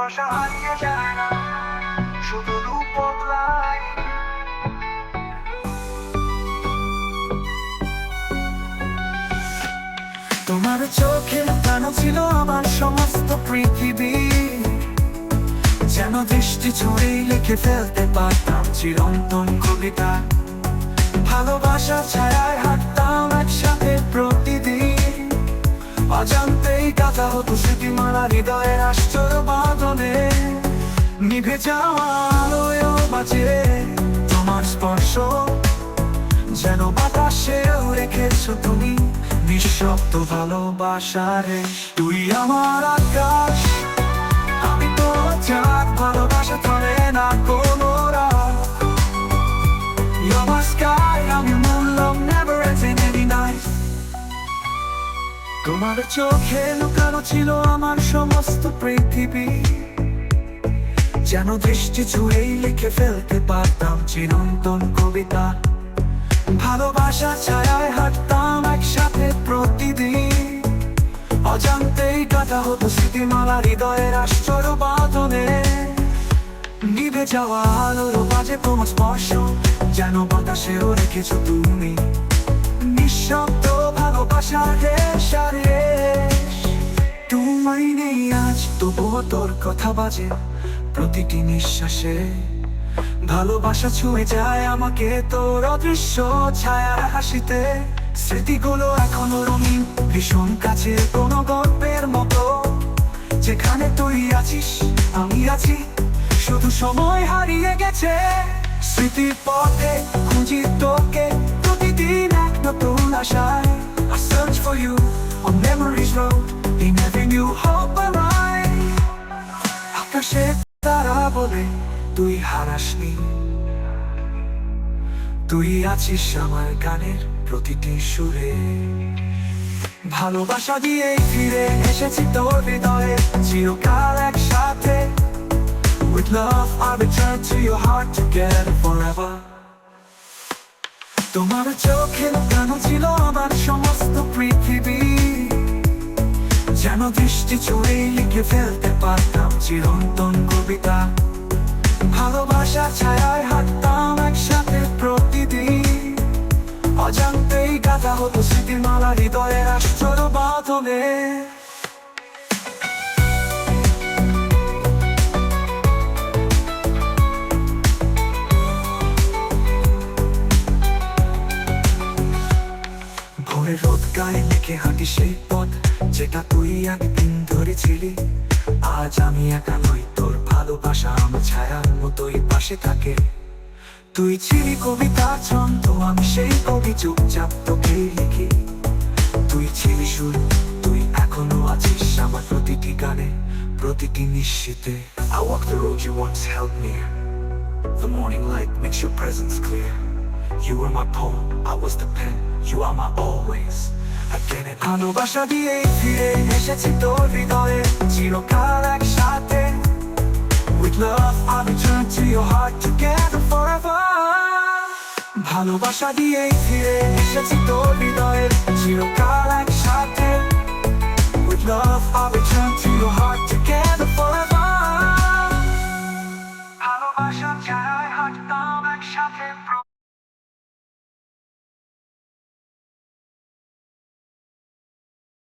ভালোবাসা হারিয়ে যায় না, শুধু রূপ বদলায়। তোমার চোখে লুকানো ছিল আমার সমস্ত পৃথিবী, যেন দৃষ্টি ছুঁড়েই লিখে ফেলতে পারতাম চিরন্তন কবিতা। ভালোবাসার ছায়ায় হাঁটতাম একসাথে প্রতিদিন, অজান্তেই কাঁথা হতো স্মৃতিমালা হৃদয়ের আশ্চর্য বাঁধনে। নিভে যাওয়া আলোয়ও বাজে তোমার স্পর্শ, যেন বাতাসেও রেখেছো তুমি নিঃশব্দ ভালোবাসারে। তুই আমার আকাশ, আমি তো চাঁদ, ভালোবাসা ধরে না কোনো রাত। You're my sky, I'm your moon, love never ends in any night. তোমার চোখে লুকানো ছিল আমার সমস্ত পৃথিবী, যেন দৃষ্টি ছুঁড়েই লিখে ফেলতে পারতাম চিরন্তন কবিতা। ভালোবাসার ছায়ায় হাঁটতাম একসাথে প্রতিদিন, অজান্তেই কাঁথা হতো স্মৃতিমালা হৃদয়ের আশ্চর্য বাঁধনে। নিভে যাওয়া আলোর বাজে তোমার স্পর্শ, যেন বাতাসেও রেখেছো তুমি নিঃশব্দ ভালোবাসার রেশ। তোমায় নেই আজ, তবুও তোর কথা বাজে প্রতিটি নিঃশ্বাসে। ভালোবাসা ছুঁয়ে যায় আমাকে তোর অদৃশ্য ছায়ার হাসিতে। স্মৃতিগুলো এখনো রঙিন, ভীষণ কাছে কোনো গল্পের মতো, যেখানে তুই আছিস আমি আছি, শুধু সময় হারিয়ে গেছে। স্মৃতির পথে খুঁজি তোকে প্রতিদিন এক নতুন আশায়। I search for you on memory's road, in every new hope I rise. আকাশে তারা বলে তুই হারাসনি, তুই আছিস আমার গানের প্রতিটি সুরে। ভালোবাসা দিয়ে ফিরে এসেছি তোর হৃদয়ে, চিরকাল একসাথে। With love I return to your heart, together forever. তোমার চোখে লুকানো ছিল আমার সমস্ত পৃথিবী, যেন দৃষ্টি ছুঁড়েই লিখে ফেলতে পারতাম চিরন্তন কবিতা। ভালোবাসার ছায়ায় হাঁটতাম একসাথে প্রতিদিন, অজান্তেই গাঁথা হতো স্মৃতিমালা হৃদয়ের আশ্চর্য বাঁধনে। ভোরের রোদ গায়ে মেখে হাঁটি সেই পথ, যেটা তুই একদিন ধরেছিলি। আজ আমি একা নই, তোর ভালোবাসা আমার ছায়ার মতোই পাশে থাকে। তুই ছিলি কবিতার ছন্দ, আমি সেই কবি চুপচাপ তোকে লিখি। তুই ছিলি সুর, তুই এখনো আছিস আমার প্রতিটি গানে প্রতিটি নিশ্চিতে। I walk the road you once held near, the morning light makes your presence clear. You were my poem, I was the pen, you are my always, again and ভালোবাসা দিয়ে ফিরে এসেছি তোর হৃদয়ে, চিরকাল একসাথে। With love I return to your heart, together forever. ভালোবাসা দিয়ে ফিরে এসেছি তোর হৃদয়ে, চিরকাল একসাথে। With love I return to your heart, together forever. ভালোবাসার ছায়ায় হাঁটতাম